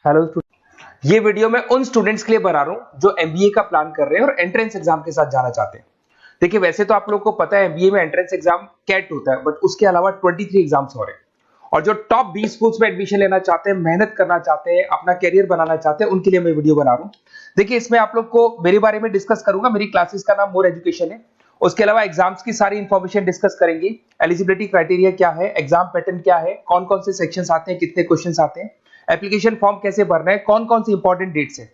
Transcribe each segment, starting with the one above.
Hello ये video मैं उन स्टूडेंट्स के लिए बना रहा हूं जो एमबीए का प्लान कर रहे हैं और एंट्रेंस एग्जाम के साथ जाना चाहते हैं। देखिए वैसे तो आप लोग को पता है एमबीए में एंट्रेंस एग्जाम कैट होता है, बट उसके अलावा 23 एग्जाम्स हो रहे हैं और जो टॉप 20 स्कूल्स में एडमिशन लेना चाहते हैं, मेहनत करना चाहते हैं, अपना करियर बनाना चाहते हैं, उनके लिए मैं वीडियो बना रहा हूं। देखिए इसमें आप लोग को मेरे बारे में डिस्कस करूंगा। मेरी क्लासेस का नाम मोर एजुकेशन है। उसके अलावा एग्जाम्स की सारी इंफॉर्मेशन डिस्कस करेंगे। एलिजिबिलिटी क्राइटेरिया क्या है, एग्जाम पैटर्न क्या है, कौन कौन से सेक्शंस आते हैं, कितने क्वेश्चंस आते हैं, एप्लीकेशन फॉर्म कैसे भरना है, कौन कौन सी इंपॉर्टेंट डेट्स है,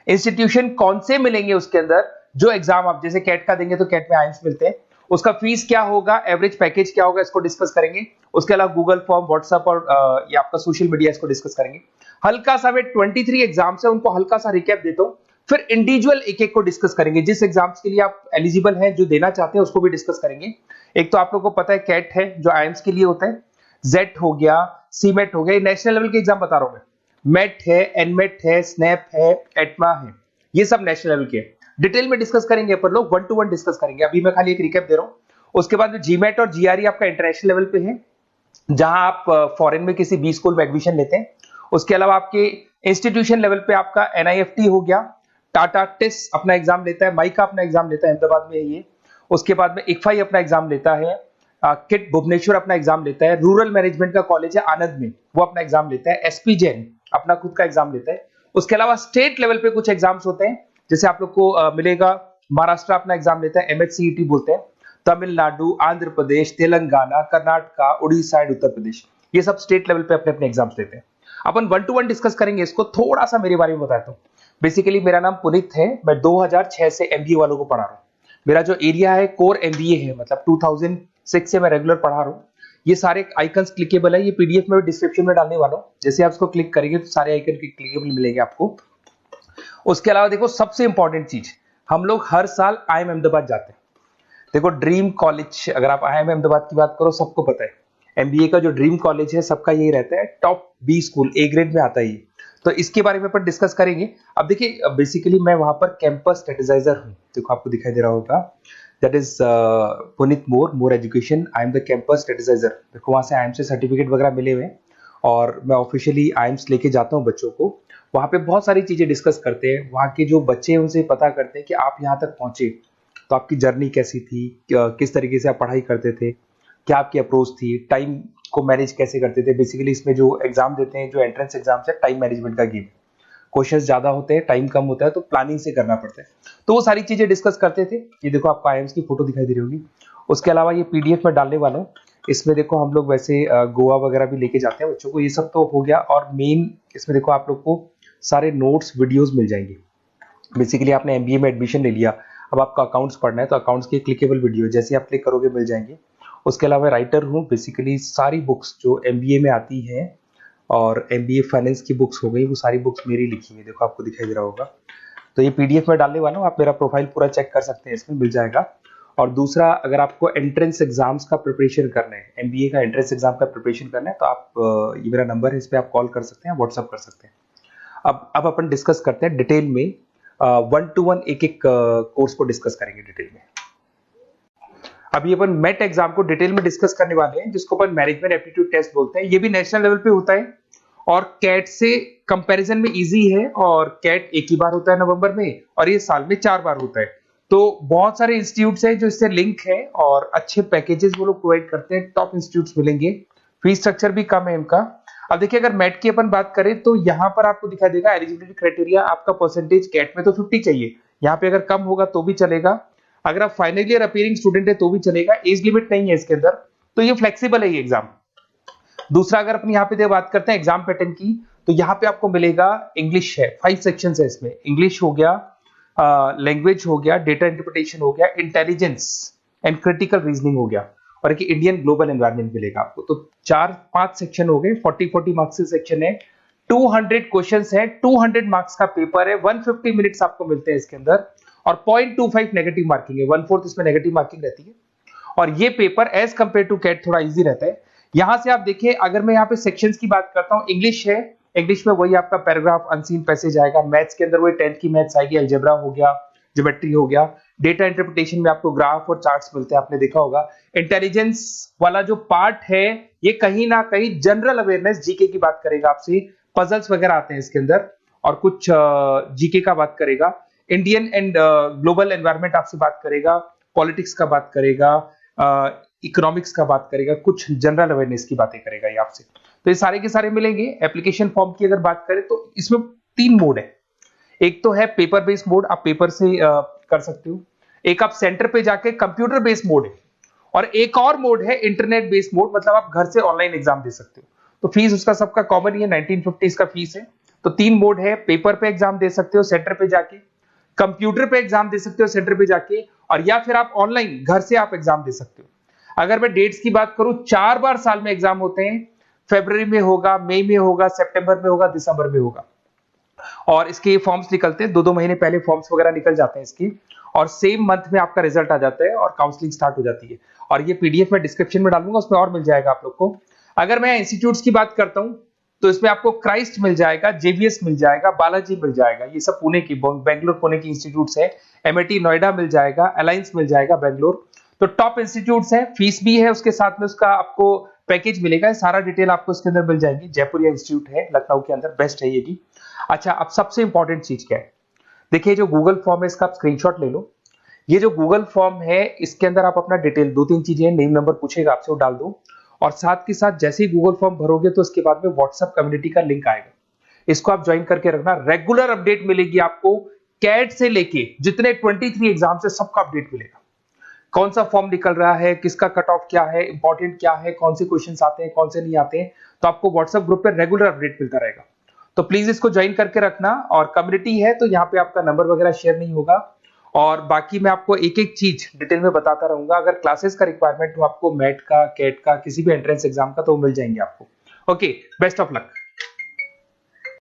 इंस्टीट्यूशन कौन से मिलेंगे उसके अंदर, जो एग्जाम आप जैसे कैट का देंगे तो कैट में आइम्स मिलते हैं, उसका फीस क्या होगा, एवरेज पैकेज क्या होगा, इसको डिस्कस करेंगे। उसके अलावा गूगल फॉर्म, व्हाट्सएप और ये आपका सोशल मीडिया, इसको डिस्कस करेंगे। हल्का सा वे 23 एग्जाम्स है उनको हल्का सा रिकैप देता हूं, फिर इंडिविजुअल एक एक को डिस्कस करेंगे। जिस एग्जाम्स के लिए आप एलिजिबल हैं, जो देना चाहते हैं, उसको भी डिस्कस करेंगे। एक तो आप लोग को पता है कैट है जो आइम्स के लिए होता है, जेट हो गया, सीमेट हो गया, नेशनल लेवल के एग्जाम बता रहा हूं मैं। मेट है, एनमेट है, स्नैप है, एटमा है, ये सब नेशनल लेवल के डिटेल में डिस्कस करेंगे। अपन लोग 1 to 1 डिस्कस करेंगे। अभी मैं खाली एक रिकैप दे रहा हूं। उसके बाद जीमेट और जीआरई आपका इंटरनेशनल लेवल पे है, जहां आप फॉरेन में किसी बी स्कूल में एडमिशन लेते हैं। उसके अलावा आपके इंस्टीट्यूशन लेवल पे आपका एनआईएफटी हो गया, टाटा टिस अपना एग्जाम लेता है, माइका अपना एग्जाम लेता है, अहमदाबाद में है ये। उसके बाद में इक्फाई अपना एग्जाम लेता है, किट भुवनेश्वर अपना एग्जाम लेता है, रूरल मैनेजमेंट का कॉलेज है आनंद में, वो अपना एग्जाम लेता है, एसपी जैन अपना खुद का एग्जाम लेता है। उसके अलावा स्टेट लेवल पे कुछ एग्जाम्स होते हैं, जैसे आप लोग को मिलेगा महाराष्ट्र अपना एग्जाम लेता है, एमएचसीईटी बोलते हैं, तमिलनाडु, आंध्र प्रदेश, तेलंगाना, कर्नाटका, उड़ीसा एंड उत्तर प्रदेश, ये सब स्टेट लेवल पे अपने अपने एग्जाम्स लेते हैं। अपन 1 to 1 डिस्कस करेंगे। इसको थोड़ा सा मेरे बारे में बताता हूँ। बेसिकली मेरा नाम पुनीत है, मैं 2006 से एमबीए वालों को पढ़ा रहा हूँ। मेरा जो एरिया है कोर एमबीए है, मतलब 2006 से मैं रेगुलर पढ़ा रहा हूँ। ये सारे आइकन्स क्लिकेबल है, ये पीडीएफ में डिस्क्रिप्शन में डालने वाला हूँ। जैसे आप इसको क्लिक करेंगे तो सारे आइकन क्लिकेबल मिलेंगे आपको। उसके अलावा देखो सबसे इंपॉर्टेंट चीज, हम लोग हर साल आईएम अहमदाबाद जाते हैं। देखो ड्रीम कॉलेज, अगर आप आईएम अहमदाबाद की बात करो, सबको पता है एमबीए का जो ड्रीम कॉलेज है सबका यही रहता है, top B school, A grade में आता है ये। तो इसके बारे में अपन डिस्कस करेंगे। अब देखिए बेसिकली मैं वहां पर कैंपस स्ट्रेटेजाइजर हूँ, देखो आपको दिखाई दे रहा होगा, that is Puneet more education, I am the campus strategizer. देखो वहां से आईएम से सर्टिफिकेट वगैरह मिले हुए हैं और मैं ऑफिशियली आईएम्स लेके जाता हूँ बच्चों को। वहां पे बहुत सारी चीजें डिस्कस करते हैं, वहां के जो बच्चे हैं उनसे पता करते हैं कि आप यहाँ तक पहुंचे तो आपकी जर्नी कैसी थी, किस तरीके से आप पढ़ाई करते थे, क्या आपकी अप्रोच थी, टाइम को मैनेज कैसे करते थे। बेसिकली इसमें जो एग्जाम देते हैं, जो एंट्रेंस एग्जाम है, टाइम मैनेजमेंट का गेम, क्वेश्चंस ज्यादा होते हैं, टाइम कम होता है, तो प्लानिंग से करना पड़ता है। तो वो सारी चीजें डिस्कस करते थे। ये देखो आपको आईएम्स की फोटो दिखाई दे रही होगी। उसके अलावा ये पीडीएफ में डालने वाला हूँ। इसमें देखो हम लोग वैसे गोवा वगैरह भी लेके जाते हैं बच्चों को, ये सब तो हो गया। और मेन इसमें देखो आप लोग को सारे नोट्स, वीडियोस मिल जाएंगे। बेसिकली आपने एमबीए में एडमिशन ले लिया, अब आपका अकाउंट्स पढ़ना है तो अकाउंट्स की क्लिकेबल वीडियो जैसे आप क्लिक करोगे मिल जाएंगे। उसके अलावा राइटर हूँ, बेसिकली सारी बुक्स जो एमबीए में आती हैं और एमबीए फाइनेंस की बुक्स हो गई, वो सारी बुक्स मेरी लिखी है, देखो आपको दिखाई दे रहा होगा। तो ये पीडीएफ में डालने वाला हूँ, आप मेरा प्रोफाइल पूरा चेक कर सकते हैं, इसमें मिल जाएगा। और दूसरा, अगर आपको एंट्रेंस एग्जाम्स का प्रिपरेशन करना है, एमबीए का एंट्रेंस एग्जाम का प्रिपरेशन करना है, तो आप ये मेरा नंबर है, इस पर आप कॉल कर सकते हैं, व्हाट्सअप कर सकते हैं। अब अपन डिस्कस करते हैं डिटेल में, 1 to 1 एक एक कोर्स को डिस्कस करेंगे डिटेल में। अभी अपन मेट एग्जाम को डिटेल में डिस्कस करने वाले हैं, जिसको अपन मैनेजमेंट एप्टीट्यूड टेस्ट बोलते हैं। ये भी नेशनल लेवल पे होता है और कैट से कंपैरिजन में इजी है। और कैट एक ही बार होता है नवंबर में, और ये साल में 4 बार होता है। तो बहुत सारे इंस्टीट्यूट्स हैं जो इससे लिंक है और अच्छे पैकेजेस वो लोग प्रोवाइड करते हैं, टॉप इंस्टीट्यूट्स मिलेंगे, फीस स्ट्रक्चर भी कम है इनका। अब देखिए अगर मैट की अपन बात करें तो यहाँ पर आपको दिखाई देगा एलिजिबिलिटी क्राइटेरिया, आपका परसेंटेज कैट में तो 50 चाहिए, यहाँ पे अगर कम होगा तो भी चलेगा, अगर आप फाइनल ईयर अपीयरिंग स्टूडेंट है तो भी चलेगा, एज लिमिट नहीं है इसके अंदर, तो ये फ्लेक्सिबल है ये एग्जाम। दूसरा, अगर अपन यहाँ पे बात करते हैं एग्जाम पैटर्न की, तो यहाँ पे आपको मिलेगा इंग्लिश है, 5 सेक्शंस है इसमें, इंग्लिश हो गया, लैंग्वेज हो गया, डेटा इंटरप्रिटेशन हो गया, इंटेलिजेंस एंड क्रिटिकल रीजनिंग हो गया, और एक इंडियन ग्लोबल एनवायरनमेंट मिलेगा आपको। तो 4-5 सेक्शन हो गए, 40 मार्क्स के सेक्शन है, 200 क्वेश्चंस है, 200 मार्क्स का पेपर है, 150 मिनट्स आपको मिलते हैं इसके अंदर, और 0.25 नेगेटिव मार्किंग है, 1/4 इसमें नेगेटिव मार्किंग रहती है। और ये paper as compare to CAT थोड़ा इजी रहता है। यहां से आप देखिए, अगर मैं यहाँ पे सेक्शंस की बात करता हूँ, इंग्लिश है, इंग्लिश में वही आपका पैराग्राफ, अनसीन पैसेज आएगा, मैथ्स के अंदर वही 10th की मैथ्स आएगी, अलजेब्रा हो गया, ज्योमेट्री हो गया, डेटा इंटरप्रिटेशन में आपको ग्राफ और चार्ट्स मिलते हैं, आपने देखा होगा। इंटेलिजेंस वाला जो पार्ट है, ये कहीं ना कहीं जनरल अवेयरनेस, जीके की बात करेगा आपसे, पजल्स वगैरह आते हैं इसके अंदर, और कुछ जीके का बात करेगा, इंडियन एंड ग्लोबल एनवायरनमेंट आपसे बात करेगा, पॉलिटिक्स का बात करेगा, इकोनॉमिक्स का बात करेगा, कुछ जनरल अवेयरनेस की बातें करेगा ये आपसे। तो ये सारे के सारे मिलेंगे। एप्लीकेशन फॉर्म की अगर बात करें तो इसमें 3 मोड है। एक तो है पेपर बेस्ड मोड, आप पेपर से कर सकते हो। एक आप सेंटर पे जाके कंप्यूटर बेस्ड मोड है, और एक और मोड है इंटरनेट बेस्ड मोड, मतलब आप घर से ऑनलाइन एग्जाम दे सकते हो। तो फीस उसका सबका कॉमन ही है, 1950 का फीस है। तो 3 मोड है, पेपर पे एग्जाम दे सकते हो सेंटर पे जाके, कंप्यूटर पे एग्जाम दे सकते हो सेंटर पे जाके, और या फिर आप ऑनलाइन घर से आप एग्जाम दे सकते हो। अगर मैं डेट्स की बात करूं, 4 बार साल में एग्जाम होते हैं। फरवरी में होगा, मई में होगा, सितंबर में होगा, दिसंबर में होगा। और इसके फॉर्म्स निकलते हैं 2-2 महीने पहले, फॉर्म्स वगैरह निकल जाते हैं इसकी, और सेम मंथ में आपका रिजल्ट आ जाता है और काउंसलिंग स्टार्ट हो जाती है। और ये पीडीएफ मैं डिस्क्रिप्शन में डालूंगा, उसमें और मिल जाएगा आप लोग को। अगर मैं इंस्टीट्यूट्स की बात करता हूं तो इसमें आपको क्राइस्ट मिल जाएगा, जेवीएस मिल जाएगा, बालाजी मिल जाएगा, ये सब पुणे की, बेंगलोर पुणे की इंस्टीट्यूट्स है। एमआईटी नोएडा मिल जाएगा, अलायंस मिल जाएगा बेंगलोर। तो टॉप इंस्टीट्यूट्स है, फीस भी है उसके साथ में, उसका आपको पैकेज मिलेगा, सारा डिटेल आपको इसके अंदर मिल जाएगी। जयपुर इंस्टीट्यूट है लखनऊ के अंदर, बेस्ट है ये भी। अच्छा, अब सबसे इंपॉर्टेंट चीज क्या है, देखिए जो गूगल फॉर्म है इसका आप स्क्रीनशॉट ले लो। ये जो गूगल फॉर्म है इसके अंदर आप अपना डिटेल, 2-3 चीजें, नेम नंबर पूछेगा आपसे, वो डाल दो। और साथ के साथ जैसे ही गूगल फॉर्म भरोगे तो उसके बाद में व्हाट्सएप कम्युनिटी का लिंक आएगा, इसको आप ज्वाइन करके रखना। रेगुलर अपडेट मिलेगी आपको, कैट से लेके जितने 23 एग्जाम से सबका अपडेट मिलेगा। कौन सा फॉर्म निकल रहा है, किसका कट ऑफ क्या है, इंपॉर्टेंट क्या है, कौन से क्वेश्चंस आते हैं, कौन से नहीं आते हैं, तो आपको व्हाट्सएप ग्रुप पे रेगुलर अपडेट मिलता रहेगा। तो प्लीज इसको ज्वाइन करके रखना। और कम्युनिटी है तो यहाँ पे आपका नंबर वगैरह शेयर नहीं होगा, और बाकी मैं आपको एक एक चीज डिटेल में बताता रहूंगा। अगर क्लासेस का रिक्वायरमेंट हो आपको, मैट का, कैट का, किसी भी एंट्रेंस एग्जाम का, तो मिल जाएंगे आपको। Okay, best of luck.